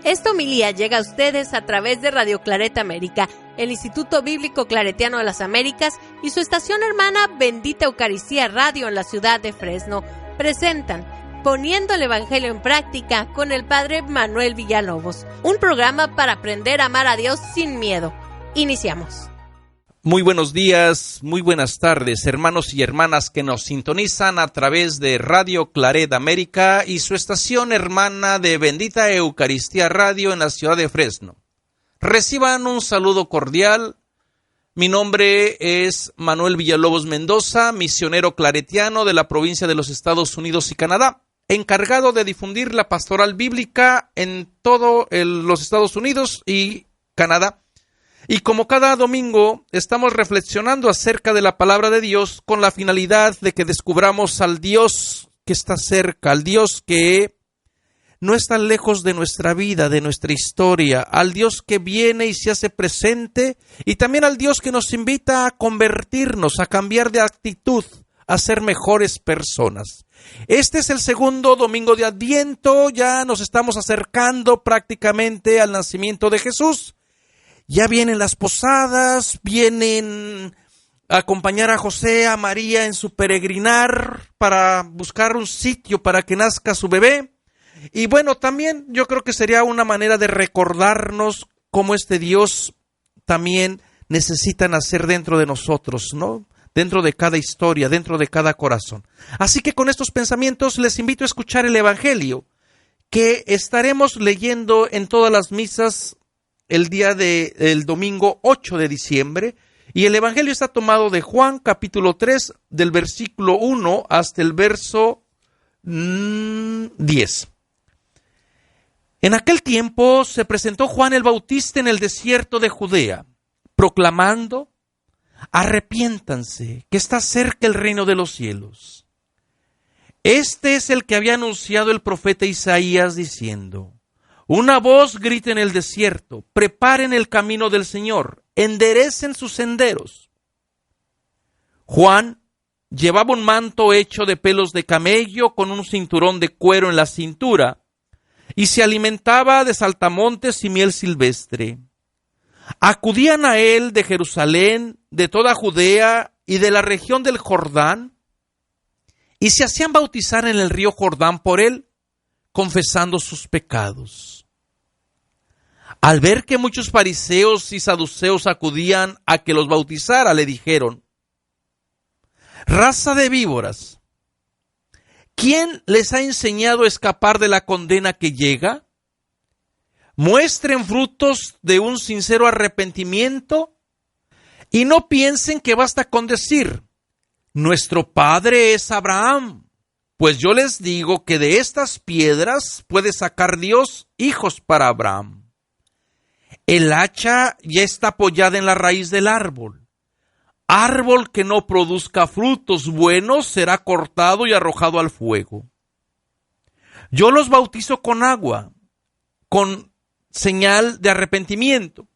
Esta homilía llega a ustedes a través de Radio Claret América, el Instituto Bíblico Claretiano de las Américas y su estación hermana Bendita Eucaristía Radio en la ciudad de Fresno. Presentan Poniendo el Evangelio en Práctica con el Padre Manuel Villalobos, un programa para aprender a amar a Dios sin miedo. Iniciamos. Muy buenos días, muy buenas tardes, hermanos y hermanas que nos sintonizan a través de Radio Claret América y su estación hermana de Bendita Eucaristía Radio en la ciudad de Fresno. Reciban un saludo cordial. Mi nombre es Manuel Villalobos Mendoza, misionero claretiano de la provincia de los Estados Unidos y Canadá, encargado de difundir la pastoral bíblica en todos los Estados Unidos y Canadá. Y como cada domingo estamos reflexionando acerca de la palabra de Dios con la finalidad de que descubramos al Dios que está cerca, al Dios que no está lejos de nuestra vida, de nuestra historia, al Dios que viene y se hace presente y también al Dios que nos invita a convertirnos, a cambiar de actitud, a ser mejores personas. Este es el segundo domingo de Adviento, ya nos estamos acercando prácticamente al nacimiento de Jesús. Ya vienen las posadas, vienen a acompañar a José, a María en su peregrinar para buscar un sitio para que nazca su bebé. Y bueno, también yo creo que sería una manera de recordarnos cómo este Dios también necesita nacer dentro de nosotros, ¿no? Dentro de cada historia, dentro de cada corazón. Así que con estos pensamientos les invito a escuchar el Evangelio que estaremos leyendo en todas las misas el día del domingo 8 de diciembre, y el Evangelio está tomado de Juan capítulo 3, del versículo 1 hasta el verso 10. En aquel tiempo se presentó Juan el Bautista en el desierto de Judea, proclamando: arrepiéntanse, que está cerca el reino de los cielos. Este es el que había anunciado el profeta Isaías diciendo: una voz grita en el desierto, preparen el camino del Señor, enderecen sus senderos. Juan llevaba un manto hecho de pelos de camello con un cinturón de cuero en la cintura y se alimentaba de saltamontes y miel silvestre. Acudían a él de Jerusalén, de toda Judea y de la región del Jordán y se hacían bautizar en el río Jordán por él, confesando sus pecados. Al ver que muchos fariseos y saduceos acudían a que los bautizara, le dijeron: raza de víboras, ¿quién les ha enseñado a escapar de la condena que llega? Muestren frutos de un sincero arrepentimiento y no piensen que basta con decir: nuestro padre es Abraham. Pues yo les digo que de estas piedras puede sacar Dios hijos para Abraham. El hacha ya está apoyada en la raíz del árbol. Árbol que no produzca frutos buenos será cortado y arrojado al fuego. Yo los bautizo con agua, con señal de arrepentimiento,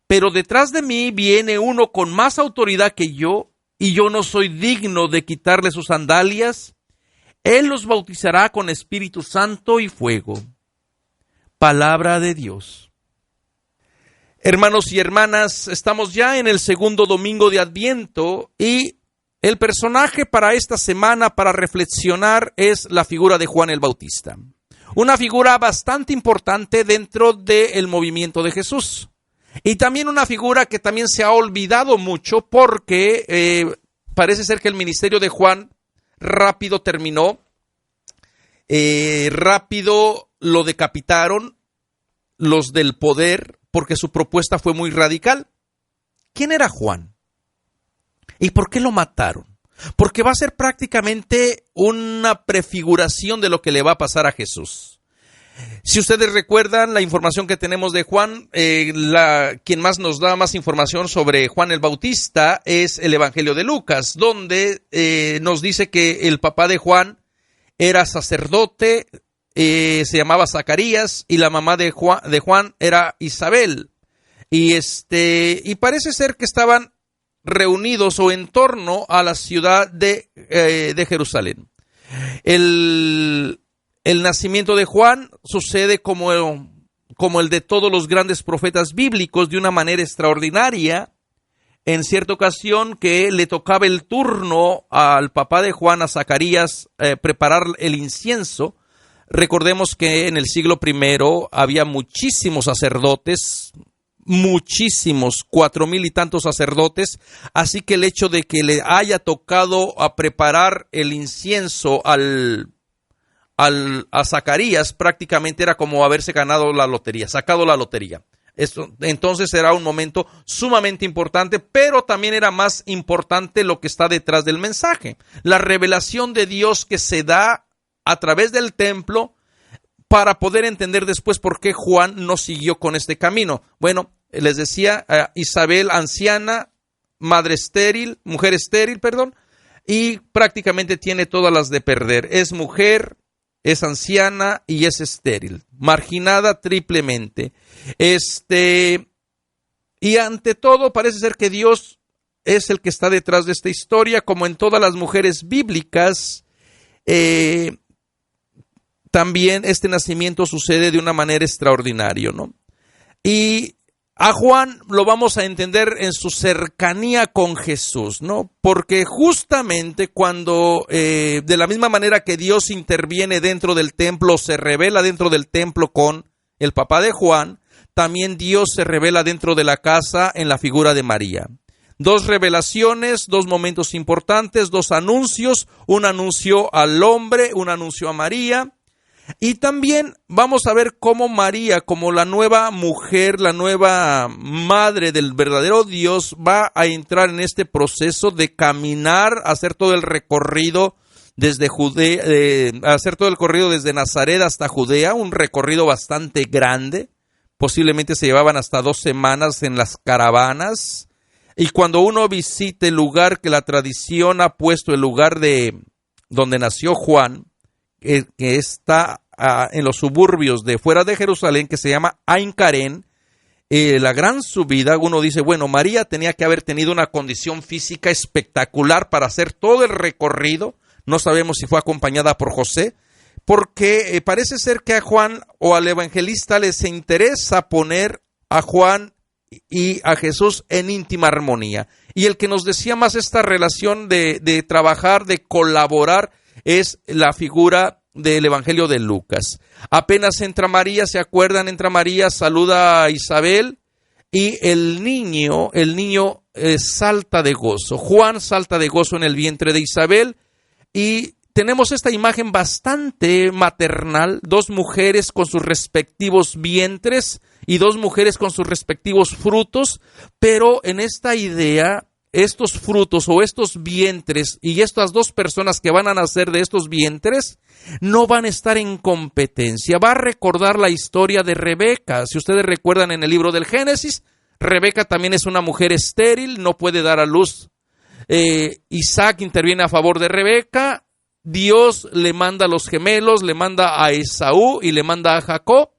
pero detrás de mí viene uno con más autoridad que yo, y yo no soy digno de quitarle sus sandalias. Él los bautizará con Espíritu Santo y fuego. Palabra de Dios. Hermanos y hermanas, estamos ya en el segundo domingo de Adviento y el personaje para esta semana para reflexionar es la figura de Juan el Bautista. Una figura bastante importante dentro del movimiento de Jesús. Y también una figura que también se ha olvidado mucho porque parece ser que el ministerio de Juan rápido terminó, rápido lo decapitaron los del poder porque su propuesta fue muy radical. ¿Quién era Juan? ¿Y por qué lo mataron? Porque va a ser prácticamente una prefiguración de lo que le va a pasar a Jesús. Si ustedes recuerdan la información que tenemos de Juan, quien más nos da más información sobre Juan el Bautista es el Evangelio de Lucas, donde nos dice que el papá de Juan era sacerdote, se llamaba Zacarías, y la mamá de Juan era Isabel. Y parece ser que estaban reunidos o en torno a la ciudad de Jerusalén. El nacimiento de Juan sucede como como el de todos los grandes profetas bíblicos, de una manera extraordinaria. En cierta ocasión que le tocaba el turno al papá de Juan, a Zacarías, preparar el incienso. Recordemos que en el siglo I había muchísimos sacerdotes, muchísimos, 4,000 y tantos sacerdotes, así que el hecho de que le haya tocado a preparar el incienso a Zacarías prácticamente era como haberse ganado la lotería, sacado la lotería. Entonces era un momento sumamente importante, pero también era más importante lo que está detrás del mensaje, la revelación de Dios que se da a través del templo para poder entender después por qué Juan no siguió con este camino. Bueno, les decía, Isabel anciana, mujer estéril, y prácticamente tiene todas las de perder. Es mujer, es anciana y es estéril, marginada triplemente. Y ante todo parece ser que Dios es el que está detrás de esta historia, como en todas las mujeres bíblicas. También este nacimiento sucede de una manera extraordinaria, ¿no? Y a Juan lo vamos a entender en su cercanía con Jesús, ¿no? Porque justamente cuando, de la misma manera que Dios interviene dentro del templo, se revela dentro del templo con el papá de Juan, también Dios se revela dentro de la casa en la figura de María. 2 revelaciones, 2 momentos importantes, 2 anuncios, un anuncio al hombre, un anuncio a María. Y también vamos a ver cómo María, como la nueva mujer, la nueva madre del verdadero Dios, va a entrar en este proceso de caminar, hacer todo el recorrido desde Judea, hacer todo el recorrido desde Nazaret hasta Judea, un recorrido bastante grande. Posiblemente se llevaban hasta 2 semanas en las caravanas. Y cuando uno visite el lugar que la tradición ha puesto, el lugar de donde nació Juan, que está en los suburbios de fuera de Jerusalén, que se llama Ain Karen, la gran subida, uno dice, bueno, María tenía que haber tenido una condición física espectacular para hacer todo el recorrido. No sabemos si fue acompañada por José, porque parece ser que a Juan o al evangelista les interesa poner a Juan y a Jesús en íntima armonía. Y el que nos decía más esta relación de trabajar, de colaborar, es la figura del Evangelio de Lucas. Apenas entra María, ¿se acuerdan? Entra María, saluda a Isabel y el niño salta de gozo. Juan salta de gozo en el vientre de Isabel y tenemos esta imagen bastante maternal, 2 mujeres con sus respectivos vientres y 2 mujeres con sus respectivos frutos, pero en esta idea, estos frutos o estos vientres y estas 2 personas que van a nacer de estos vientres no van a estar en competencia. Va a recordar la historia de Rebeca. Si ustedes recuerdan en el libro del Génesis, Rebeca también es una mujer estéril, no puede dar a luz. Isaac interviene a favor de Rebeca. Dios le manda a los gemelos, le manda a Esaú y le manda a Jacob.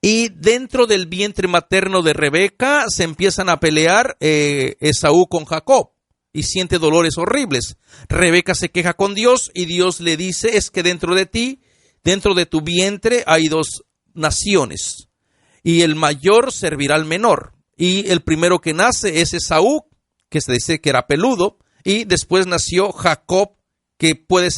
Y dentro del vientre materno de Rebeca se empiezan a pelear Esaú con Jacob y siente dolores horribles. Rebeca se queja con Dios y Dios le dice, es que dentro de ti, dentro de tu vientre hay 2 naciones y el mayor servirá al menor. Y el primero que nace es Esaú, que se dice que era peludo, y después nació Jacob, que puede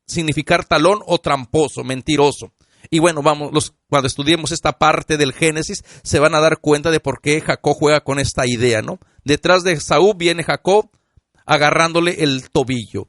significar talón o tramposo, mentiroso. Y bueno, cuando estudiemos esta parte del Génesis, se van a dar cuenta de por qué Jacob juega con esta idea, ¿no? Detrás de Esaú viene Jacob agarrándole el tobillo.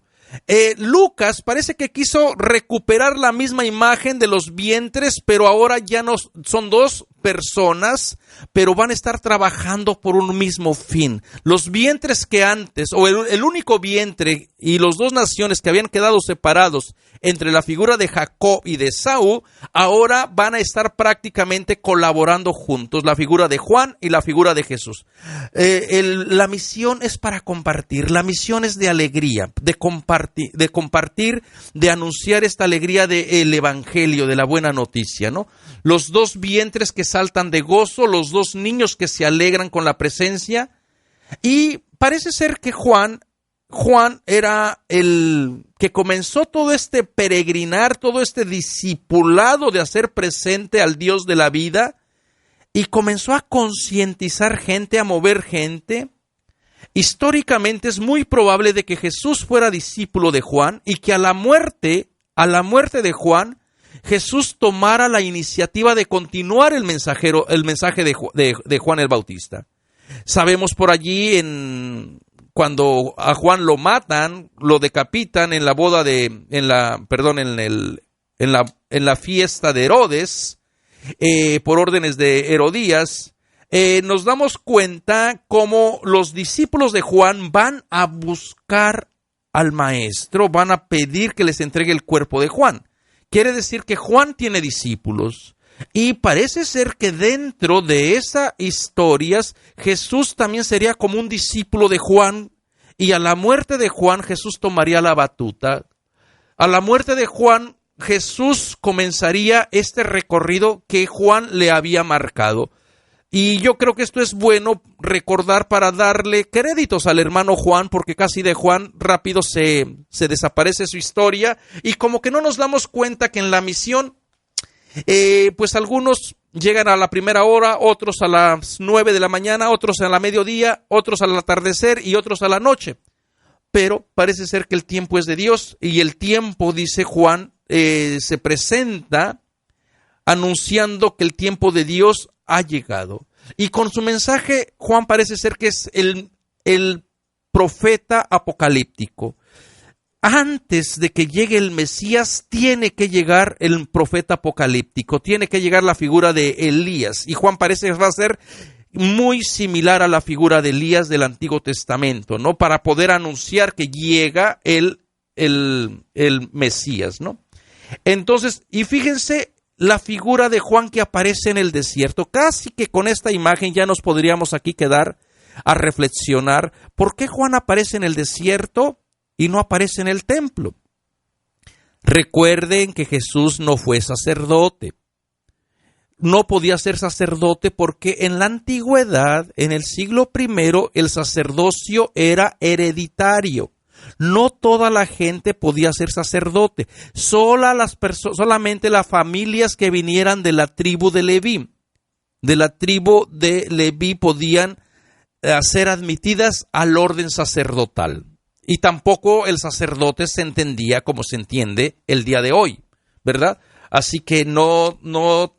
Lucas parece que quiso recuperar la misma imagen de los vientres, pero ahora ya no son 2 personas, pero van a estar trabajando por un mismo fin. Los vientres que antes, o el único vientre y los 2 naciones que habían quedado separados entre la figura de Jacob y de Esaú, ahora van a estar prácticamente colaborando juntos, la figura de Juan y la figura de Jesús. La misión es para compartir, la misión es de alegría, de compartir, de anunciar esta alegría del evangelio, de la buena noticia, ¿no? Los 2 vientres que saltan de gozo, los 2 niños que se alegran con la presencia. Y parece ser que Juan Juan era el que comenzó todo este peregrinar, todo este discipulado de hacer presente al Dios de la vida, y comenzó a concientizar gente, a mover gente. Históricamente es muy probable de que Jesús fuera discípulo de Juan y que a la muerte de Juan, Jesús tomara la iniciativa de continuar el mensaje de Juan el Bautista. Sabemos por allí cuando a Juan lo matan, lo decapitan en la boda en la fiesta de Herodes, por órdenes de Herodías, nos damos cuenta cómo los discípulos de Juan van a buscar al maestro, van a pedir que les entregue el cuerpo de Juan. Quiere decir que Juan tiene discípulos. Y parece ser que dentro de esas historias, Jesús también sería como un discípulo de Juan, y a la muerte de Juan, Jesús tomaría la batuta. A la muerte de Juan, Jesús comenzaría este recorrido que Juan le había marcado. Y yo creo que esto es bueno recordar para darle créditos al hermano Juan, porque casi de Juan rápido se desaparece su historia, y como que no nos damos cuenta que en la misión, pues algunos llegan a la primera hora, otros a las 9 de la mañana, otros a la mediodía, otros al atardecer y otros a la noche. Pero parece ser que el tiempo es de Dios, y el tiempo, dice Juan, se presenta anunciando que el tiempo de Dios ha llegado. Y con su mensaje, Juan parece ser que es el profeta apocalíptico. Antes de que llegue el Mesías, tiene que llegar el profeta apocalíptico, tiene que llegar la figura de Elías. Y Juan parece que va a ser muy similar a la figura de Elías del Antiguo Testamento, ¿no? Para poder anunciar que llega el Mesías, ¿no? Entonces, y fíjense la figura de Juan que aparece en el desierto. Casi que con esta imagen ya nos podríamos aquí quedar a reflexionar. ¿Por qué Juan aparece en el desierto y no aparece en el templo? Recuerden que Jesús no fue sacerdote. No podía ser sacerdote porque en la antigüedad, en el siglo I, el sacerdocio era hereditario. No toda la gente podía ser sacerdote. Solamente las familias que vinieran de la tribu de Leví. De la tribu de Leví podían ser admitidas al orden sacerdotal. Y tampoco el sacerdote se entendía como se entiende el día de hoy, ¿verdad? Así que no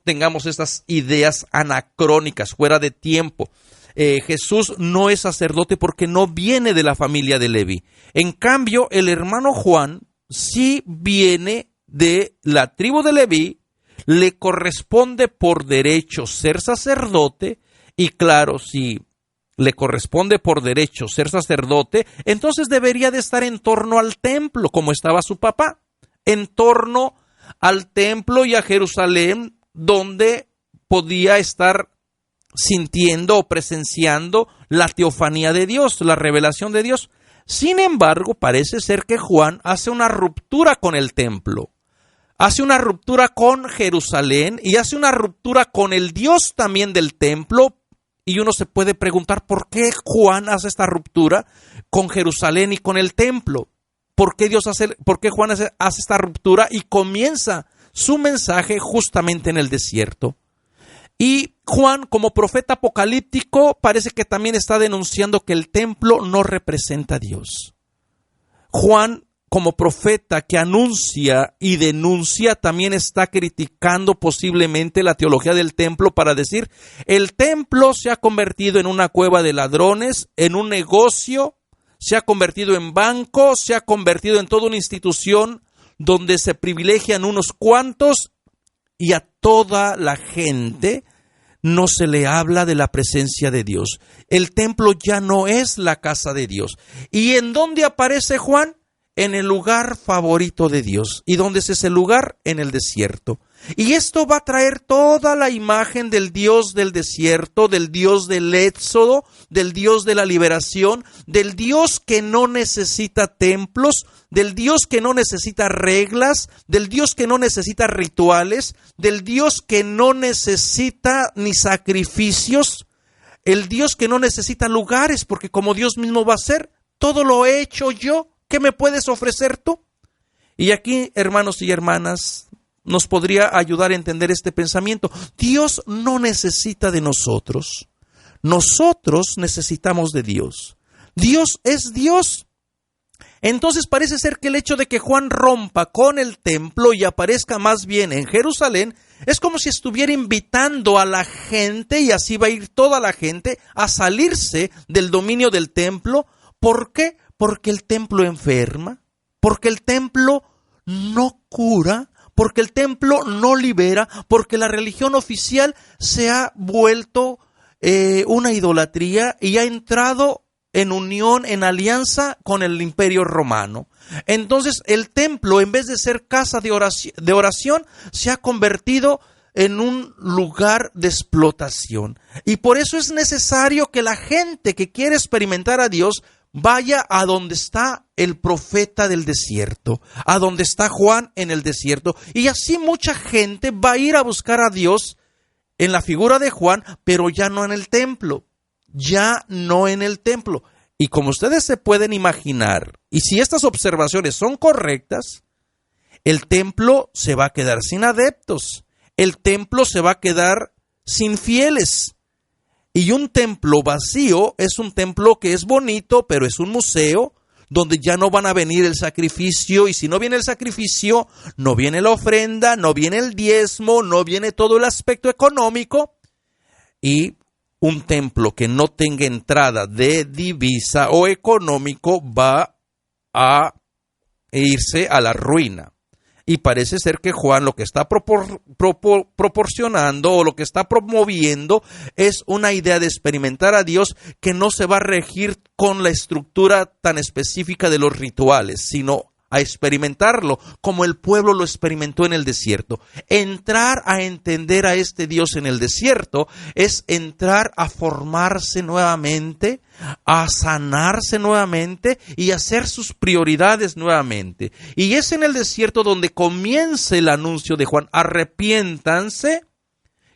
tengamos estas ideas anacrónicas, fuera de tiempo. Jesús no es sacerdote porque no viene de la familia de Leví. En cambio, el hermano Juan sí viene de la tribu de Leví, le corresponde por derecho ser sacerdote, y claro, si le corresponde por derecho ser sacerdote, entonces debería de estar en torno al templo, como estaba su papá, en torno al templo y a Jerusalén, donde podía estar sintiendo o presenciando la teofanía de Dios, la revelación de Dios. Sin embargo, parece ser que Juan hace una ruptura con el templo, hace una ruptura con Jerusalén y hace una ruptura con el Dios también del templo. Y uno se puede preguntar por qué Juan hace esta ruptura con Jerusalén y con el templo. ¿Por qué Juan hace esta ruptura y comienza su mensaje justamente en el desierto? Y Juan, como profeta apocalíptico, parece que también está denunciando que el templo no representa a Dios. Juan, como profeta que anuncia y denuncia, también está criticando posiblemente la teología del templo para decir, el templo se ha convertido en una cueva de ladrones, en un negocio, se ha convertido en banco, se ha convertido en toda una institución donde se privilegian unos cuantos y a toda la gente no se le habla de la presencia de Dios. El templo ya no es la casa de Dios. ¿Y en dónde aparece Juan? En el lugar favorito de Dios. ¿Y dónde es ese lugar? En el desierto. Y esto va a traer toda la imagen del Dios del desierto, del Dios del éxodo, del Dios de la liberación, del Dios que no necesita templos, del Dios que no necesita reglas, del Dios que no necesita rituales, del Dios que no necesita ni sacrificios, el Dios que no necesita lugares, porque como Dios mismo va a ser, todo lo he hecho yo. ¿Qué me puedes ofrecer tú? Y aquí, hermanos y hermanas, nos podría ayudar a entender este pensamiento. Dios no necesita de nosotros. Nosotros necesitamos de Dios. Dios es Dios. Entonces parece ser que el hecho de que Juan rompa con el templo y aparezca más bien en Jerusalén es como si estuviera invitando a la gente, y así va a ir toda la gente, a salirse del dominio del templo. ¿Por qué? Porque el templo enferma, porque el templo no cura, porque el templo no libera, porque la religión oficial se ha vuelto una idolatría y ha entrado en unión, en alianza con el Imperio Romano. Entonces el templo, en vez de ser casa de oración, se ha convertido en un lugar de explotación. Y por eso es necesario que la gente que quiere experimentar a Dios vaya a donde está el profeta del desierto, a donde está Juan en el desierto. Y así mucha gente va a ir a buscar a Dios en la figura de Juan, pero ya no en el templo. Ya no en el templo. Y como ustedes se pueden imaginar, y si estas observaciones son correctas, el templo se va a quedar sin adeptos. El templo se va a quedar sin fieles. Y un templo vacío es un templo que es bonito, pero es un museo donde ya no van a venir el sacrificio. Y si no viene el sacrificio, no viene la ofrenda, no viene el diezmo, no viene todo el aspecto económico. Y un templo que no tenga entrada de divisa o económico va a irse a la ruina. Y parece ser que Juan lo que está proporcionando o lo que está promoviendo es una idea de experimentar a Dios que no se va a regir con la estructura tan específica de los rituales, sino a experimentarlo como el pueblo lo experimentó en el desierto. Entrar a entender a este Dios en el desierto es entrar a formarse nuevamente, a sanarse nuevamente y a hacer sus prioridades nuevamente. Y es en el desierto donde comienza el anuncio de Juan: arrepiéntanse,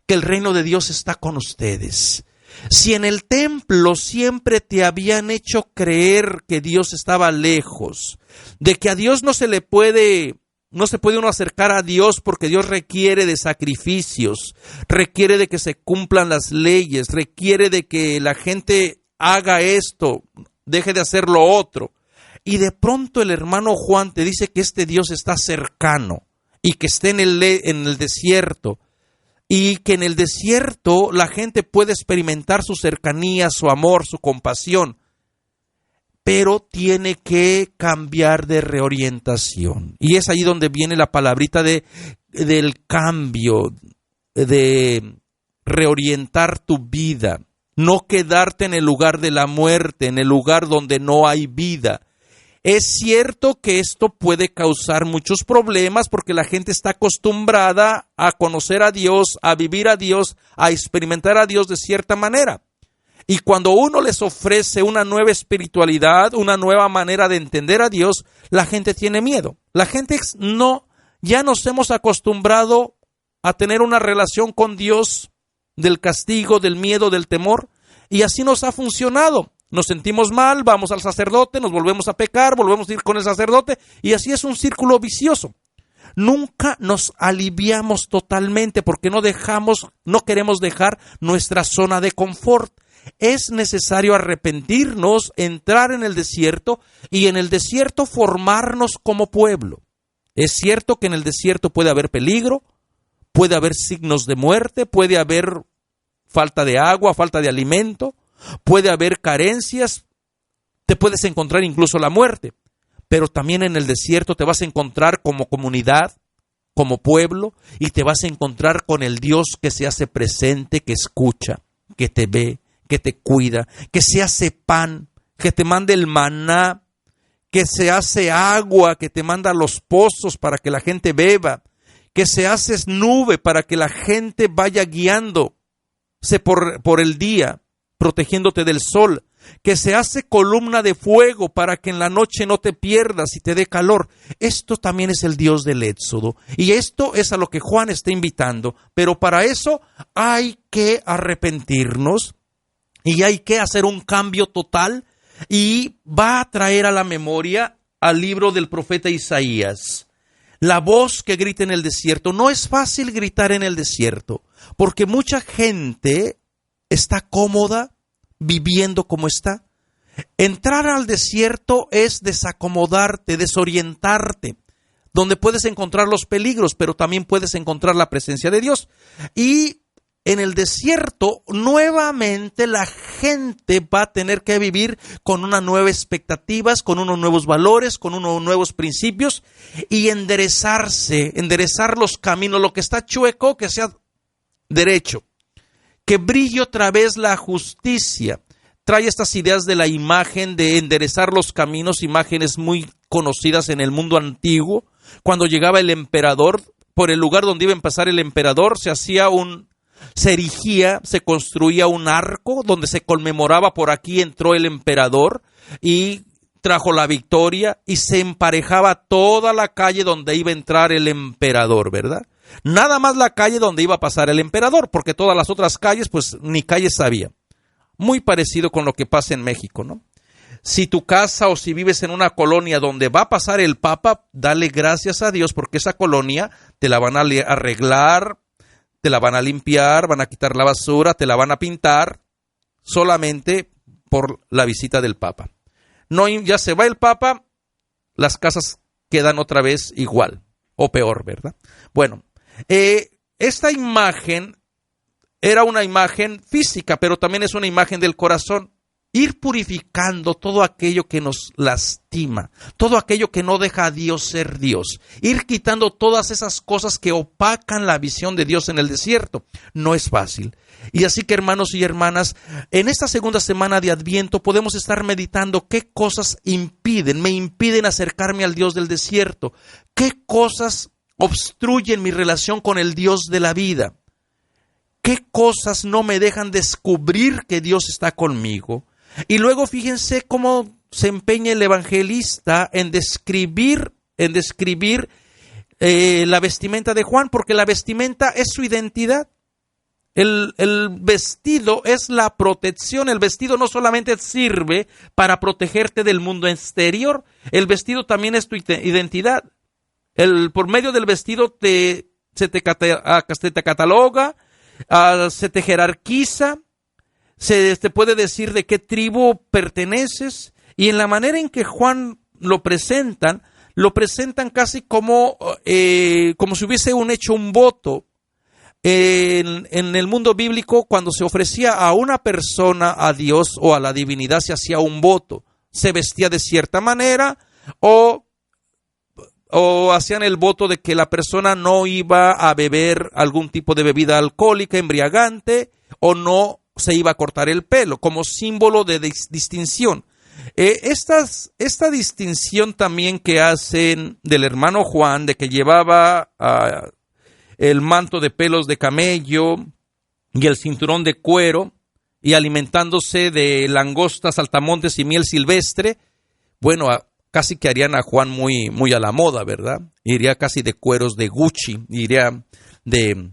que el reino de Dios está con ustedes. Si en el templo siempre te habían hecho creer que Dios estaba lejos, de que a Dios no se puede uno acercar a Dios porque Dios requiere de sacrificios, requiere de que se cumplan las leyes, requiere de que la gente haga esto, deje de hacer lo otro. Y de pronto el hermano Juan te dice que este Dios está cercano y que está en el desierto. Y que en el desierto la gente puede experimentar su cercanía, su amor, su compasión, pero tiene que cambiar de reorientación. Y es ahí donde viene la palabrita del cambio, de reorientar tu vida, no quedarte en el lugar de la muerte, en el lugar donde no hay vida. Es cierto que esto puede causar muchos problemas porque la gente está acostumbrada a conocer a Dios, a vivir a Dios, a experimentar a Dios de cierta manera. Y cuando uno les ofrece una nueva espiritualidad, una nueva manera de entender a Dios, la gente tiene miedo. La gente ya nos hemos acostumbrado a tener una relación con Dios del castigo, del miedo, del temor, y así nos ha funcionado. Nos sentimos mal, vamos al sacerdote, nos volvemos a pecar, volvemos a ir con el sacerdote, y así es un círculo vicioso. Nunca nos aliviamos totalmente porque no queremos dejar nuestra zona de confort. Es necesario arrepentirnos, entrar en el desierto y en el desierto formarnos como pueblo. Es cierto que en el desierto puede haber peligro, puede haber signos de muerte, puede haber falta de agua, falta de alimento, puede haber carencias, te puedes encontrar incluso la muerte, pero también en el desierto te vas a encontrar como comunidad, como pueblo, y te vas a encontrar con el Dios que se hace presente, que escucha, que te ve, que te cuida, que se hace pan, que te manda el maná, que se hace agua, que te manda los pozos para que la gente beba, que se hace nube para que la gente vaya guiándose por el día, protegiéndote del sol, que se hace columna de fuego para que en la noche no te pierdas y te dé calor. Esto también es el Dios del Éxodo, y esto es a lo que Juan está invitando, pero para eso hay que arrepentirnos y hay que hacer un cambio total y va a traer a la memoria al libro del profeta Isaías. La voz que grita en el desierto. No es fácil gritar en el desierto, porque mucha gente está cómoda viviendo como está. Entrar al desierto es desacomodarte, desorientarte, donde puedes encontrar los peligros, pero también puedes encontrar la presencia de Dios. Y en el desierto, nuevamente la gente va a tener que vivir con unas nuevas expectativas, con unos nuevos valores, con unos nuevos principios y enderezar los caminos, lo que está chueco, que sea derecho, que brille otra vez la justicia. Trae estas ideas de la imagen de enderezar los caminos, imágenes muy conocidas en el mundo antiguo. Cuando llegaba el emperador, por el lugar donde iba a pasar el emperador, se erigía, se construía un arco donde se conmemoraba: por aquí entró el emperador y trajo la victoria, y se emparejaba toda la calle donde iba a entrar el emperador, ¿verdad? Nada más la calle donde iba a pasar el emperador, porque todas las otras calles, pues ni calles había. Muy parecido con lo que pasa en México, ¿no? Si tu casa o si vives en una colonia donde va a pasar el Papa, dale gracias a Dios, porque esa colonia te la van a arreglar, te la van a limpiar, van a quitar la basura, te la van a pintar, solamente por la visita del Papa. No, ya se va el Papa, las casas quedan otra vez igual, o peor, ¿verdad? Bueno, esta imagen era una imagen física, pero también es una imagen del corazón. Ir purificando todo aquello que nos lastima, todo aquello que no deja a Dios ser Dios. Ir quitando todas esas cosas que opacan la visión de Dios en el desierto. No es fácil. Y así que, hermanos y hermanas, en esta segunda semana de Adviento podemos estar meditando qué cosas me impiden acercarme al Dios del desierto. Qué cosas obstruyen mi relación con el Dios de la vida. ¿Qué cosas no me dejan descubrir que Dios está conmigo? Y luego fíjense cómo se empeña el evangelista en describir la vestimenta de Juan, porque la vestimenta es su identidad. El vestido es la protección. El vestido no solamente sirve para protegerte del mundo exterior, el vestido también es tu identidad. Por medio del vestido se te cataloga, se te jerarquiza, se te puede decir de qué tribu perteneces, y en la manera en que Juan lo presentan casi como si hubiese hecho un voto. En el mundo bíblico, cuando se ofrecía a una persona a Dios o a la divinidad, se hacía un voto, se vestía de cierta manera o hacían el voto de que la persona no iba a beber algún tipo de bebida alcohólica, embriagante, o no se iba a cortar el pelo, como símbolo de distinción. Esta distinción también que hacen del hermano Juan, de que llevaba el manto de pelos de camello y el cinturón de cuero, y alimentándose de langostas, saltamontes y miel silvestre, bueno, casi que harían a Juan muy, muy a la moda, ¿verdad? Iría casi de cueros de Gucci, iría de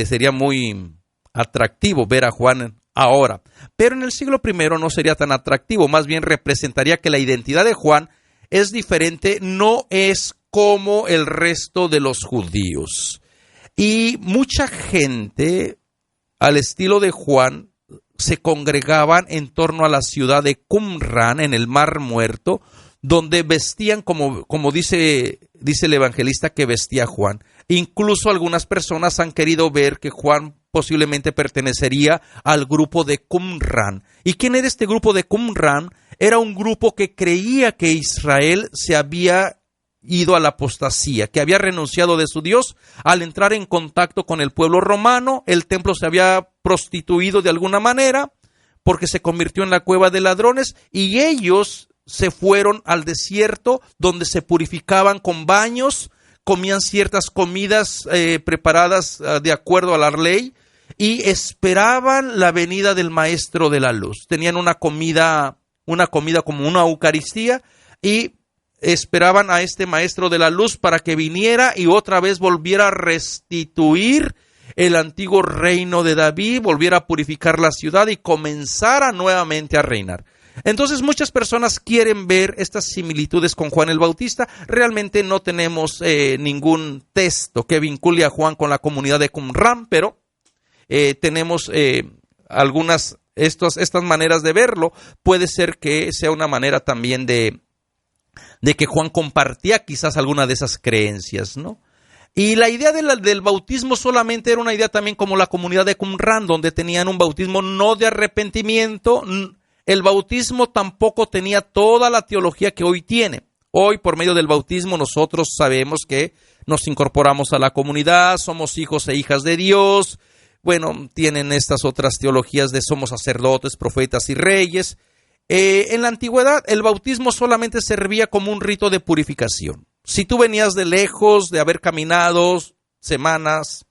sería muy atractivo ver a Juan ahora. Pero en el siglo I no sería tan atractivo, más bien representaría que la identidad de Juan es diferente, no es como el resto de los judíos. Y mucha gente, al estilo de Juan, se congregaban en torno a la ciudad de Qumran, en el Mar Muerto, donde vestían como dice el evangelista que vestía Juan. Incluso algunas personas han querido ver que Juan posiblemente pertenecería al grupo de Qumran. ¿Y quién era este grupo de Qumran? Era un grupo que creía que Israel se había ido a la apostasía, que había renunciado de su Dios al entrar en contacto con el pueblo romano. El templo se había prostituido de alguna manera porque se convirtió en la cueva de ladrones, y ellos se fueron al desierto donde se purificaban con baños, comían ciertas comidas preparadas de acuerdo a la ley y esperaban la venida del Maestro de la Luz. Tenían una comida como una Eucaristía y esperaban a este Maestro de la Luz para que viniera y otra vez volviera a restituir el antiguo reino de David, volviera a purificar la ciudad y comenzara nuevamente a reinar. Entonces muchas personas quieren ver estas similitudes con Juan el Bautista. Realmente no tenemos ningún texto que vincule a Juan con la comunidad de Qumran, pero tenemos algunas estas maneras de verlo. Puede ser que sea una manera también de que Juan compartía quizás alguna de esas creencias, ¿no? Y la idea del bautismo solamente era una idea también como la comunidad de Qumran, donde tenían un bautismo no de arrepentimiento. El bautismo tampoco tenía toda la teología que hoy tiene. Hoy, por medio del bautismo, nosotros sabemos que nos incorporamos a la comunidad, somos hijos e hijas de Dios. Bueno, tienen estas otras teologías de somos sacerdotes, profetas y reyes. En la antigüedad, el bautismo solamente servía como un rito de purificación. Si tú venías de lejos, de haber caminado semanas,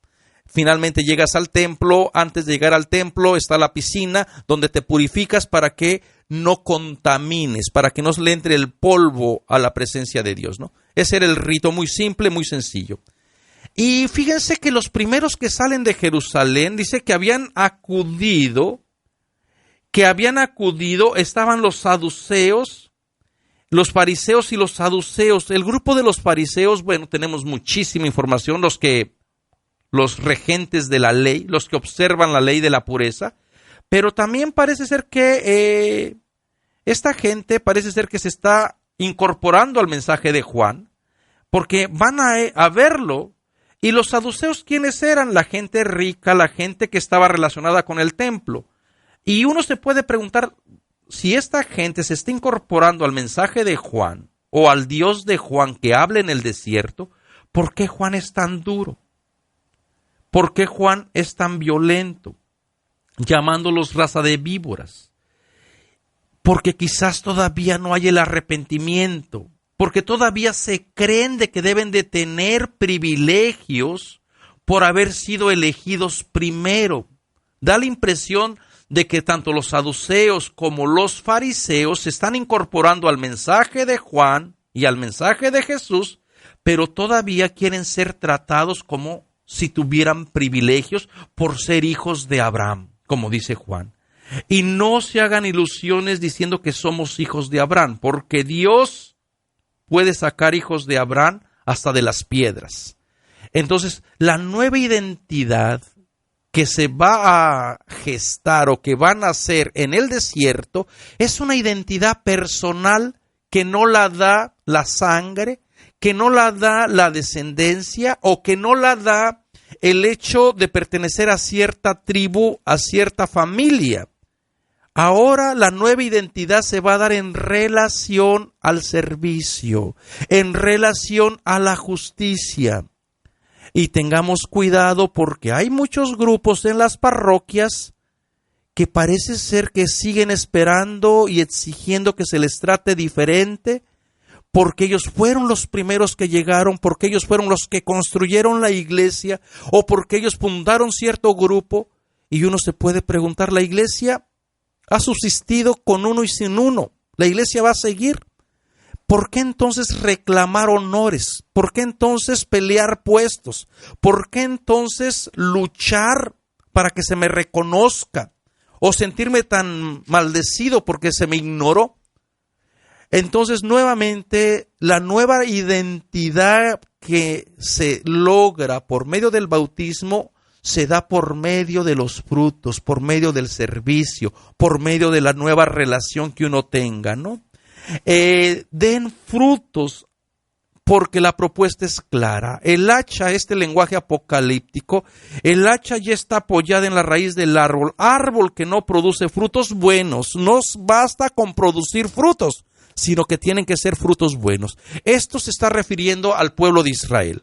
finalmente llegas al templo. Antes de llegar al templo está la piscina donde te purificas para que no contamines, para que no le entre el polvo a la presencia de Dios, ¿no? Ese era el rito, muy simple, muy sencillo. Y fíjense que los primeros que salen de Jerusalén, dice que habían acudido, estaban los saduceos, los fariseos y los saduceos. El grupo de los fariseos, bueno, tenemos muchísima información, los regentes de la ley, los que observan la ley de la pureza, pero también parece ser que esta gente parece ser que se está incorporando al mensaje de Juan, porque van a verlo. Y los saduceos, ¿quiénes eran? La gente rica, la gente que estaba relacionada con el templo. Y uno se puede preguntar, si esta gente se está incorporando al mensaje de Juan, o al Dios de Juan que habla en el desierto, ¿por qué Juan es tan duro? ¿Por qué Juan es tan violento, llamándolos raza de víboras? Porque quizás todavía no hay el arrepentimiento, porque todavía se creen de que deben de tener privilegios por haber sido elegidos primero. Da la impresión de que tanto los saduceos como los fariseos se están incorporando al mensaje de Juan y al mensaje de Jesús, pero todavía quieren ser tratados como si tuvieran privilegios por ser hijos de Abraham, como dice Juan. Y no se hagan ilusiones diciendo que somos hijos de Abraham, porque Dios puede sacar hijos de Abraham hasta de las piedras. Entonces, la nueva identidad que se va a gestar o que va a nacer en el desierto es una identidad personal que no la da la sangre, que no la da la descendencia o que no la da el hecho de pertenecer a cierta tribu, a cierta familia. Ahora la nueva identidad se va a dar en relación al servicio, en relación a la justicia. Y tengamos cuidado porque hay muchos grupos en las parroquias que parece ser que siguen esperando y exigiendo que se les trate diferente, porque ellos fueron los primeros que llegaron, porque ellos fueron los que construyeron la iglesia o porque ellos fundaron cierto grupo. Y uno se puede preguntar, ¿la iglesia ha subsistido con uno y sin uno? ¿La iglesia va a seguir? ¿Por qué entonces reclamar honores? ¿Por qué entonces pelear puestos? ¿Por qué entonces luchar para que se me reconozca? ¿O sentirme tan maldecido porque se me ignoró? Entonces, nuevamente, la nueva identidad que se logra por medio del bautismo se da por medio de los frutos, por medio del servicio, por medio de la nueva relación que uno tenga, ¿no? Den frutos porque la propuesta es clara. El hacha, este lenguaje apocalíptico, el hacha ya está apoyada en la raíz del árbol que no produce frutos buenos. No basta con producir frutos, sino que tienen que ser frutos buenos. Esto se está refiriendo al pueblo de Israel,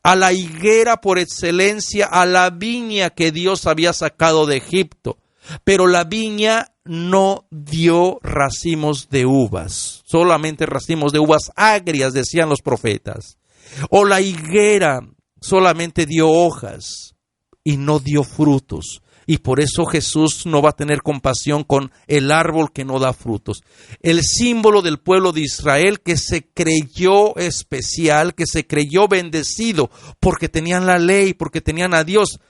a la higuera por excelencia, a la viña que Dios había sacado de Egipto. Pero la viña no dio racimos de uvas, solamente racimos de uvas agrias, decían los profetas. O la higuera solamente dio hojas y no dio frutos. Y por eso Jesús no va a tener compasión con el árbol que no da frutos. El símbolo del pueblo de Israel que se creyó especial, que se creyó bendecido porque tenían la ley, porque tenían a Dios,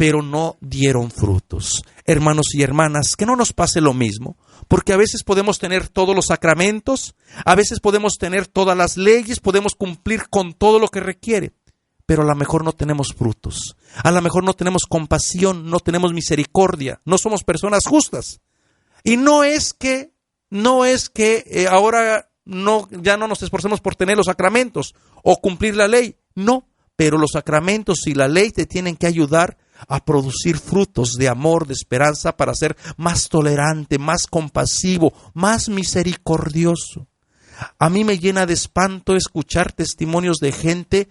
pero no dieron frutos. Hermanos y hermanas, que no nos pase lo mismo, porque a veces podemos tener todos los sacramentos, a veces podemos tener todas las leyes, podemos cumplir con todo lo que requiere, pero a lo mejor no tenemos frutos, a lo mejor no tenemos compasión, no tenemos misericordia, no somos personas justas. Y no es que ahora ya no nos esforcemos por tener los sacramentos o cumplir la ley, no, pero los sacramentos y la ley te tienen que ayudar a producir frutos de amor, de esperanza, para ser más tolerante, más compasivo, más misericordioso. A mí me llena de espanto escuchar testimonios de gente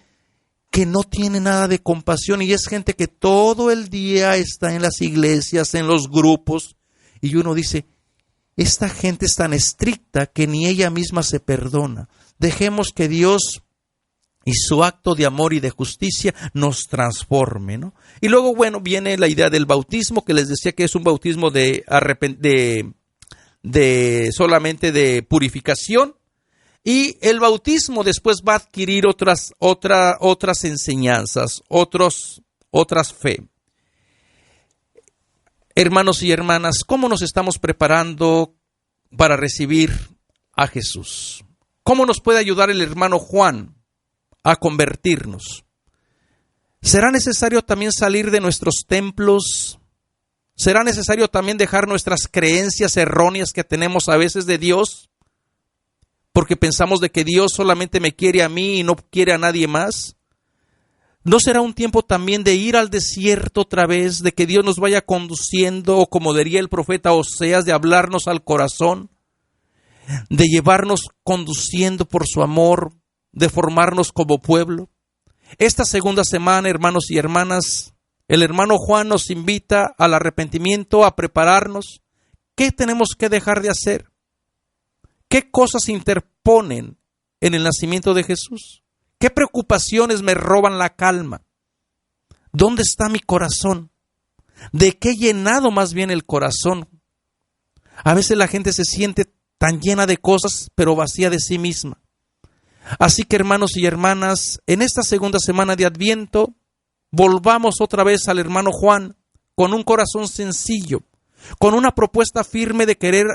que no tiene nada de compasión, y es gente que todo el día está en las iglesias, en los grupos, y uno dice, esta gente es tan estricta que ni ella misma se perdona. Dejemos que Dios y su acto de amor y de justicia nos transforme, ¿no? Y luego, viene la idea del bautismo, que les decía que es un bautismo solamente de purificación. Y el bautismo después va a adquirir otras enseñanzas, otras fe. Hermanos y hermanas, ¿cómo nos estamos preparando para recibir a Jesús? ¿Cómo nos puede ayudar el hermano Juan a convertirnos? ¿Será necesario también salir de nuestros templos? ¿Será necesario también dejar nuestras creencias erróneas que tenemos a veces de Dios? Porque pensamos de que Dios solamente me quiere a mí y no quiere a nadie más. ¿No será un tiempo también de ir al desierto otra vez, de que Dios nos vaya conduciendo, o como diría el profeta Oseas, de hablarnos al corazón, de llevarnos conduciendo por su amor, de formarnos como pueblo? Esta segunda semana, hermanos y hermanas, el hermano Juan nos invita al arrepentimiento, a prepararnos. ¿Qué tenemos que dejar de hacer? ¿Qué cosas interponen en el nacimiento de Jesús? ¿Qué preocupaciones me roban la calma? ¿Dónde está mi corazón? ¿De qué he llenado más bien el corazón? A veces la gente se siente tan llena de cosas, pero vacía de sí misma. Así que, hermanos y hermanas, en esta segunda semana de Adviento, volvamos otra vez al hermano Juan con un corazón sencillo, con una propuesta firme de querer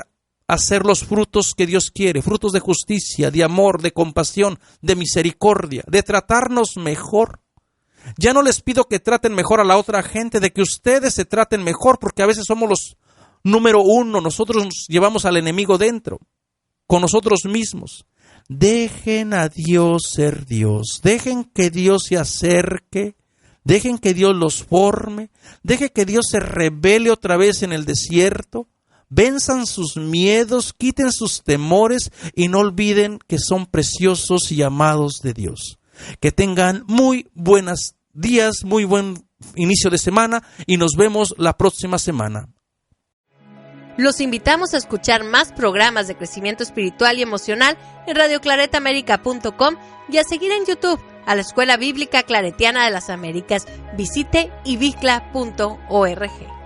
hacer los frutos que Dios quiere, frutos de justicia, de amor, de compasión, de misericordia, de tratarnos mejor. Ya no les pido que traten mejor a la otra gente, de que ustedes se traten mejor, porque a veces somos los número uno, nosotros nos llevamos al enemigo dentro, con nosotros mismos. Dejen a Dios ser Dios, dejen que Dios se acerque, dejen que Dios los forme, dejen que Dios se revele otra vez en el desierto. Venzan sus miedos, quiten sus temores y no olviden que son preciosos y amados de Dios. Que tengan muy buenos días, muy buen inicio de semana, y nos vemos la próxima semana. Los invitamos a escuchar más programas de crecimiento espiritual y emocional en radioclaretaamerica.com y a seguir en YouTube a la Escuela Bíblica Claretiana de las Américas. Visite ibicla.org.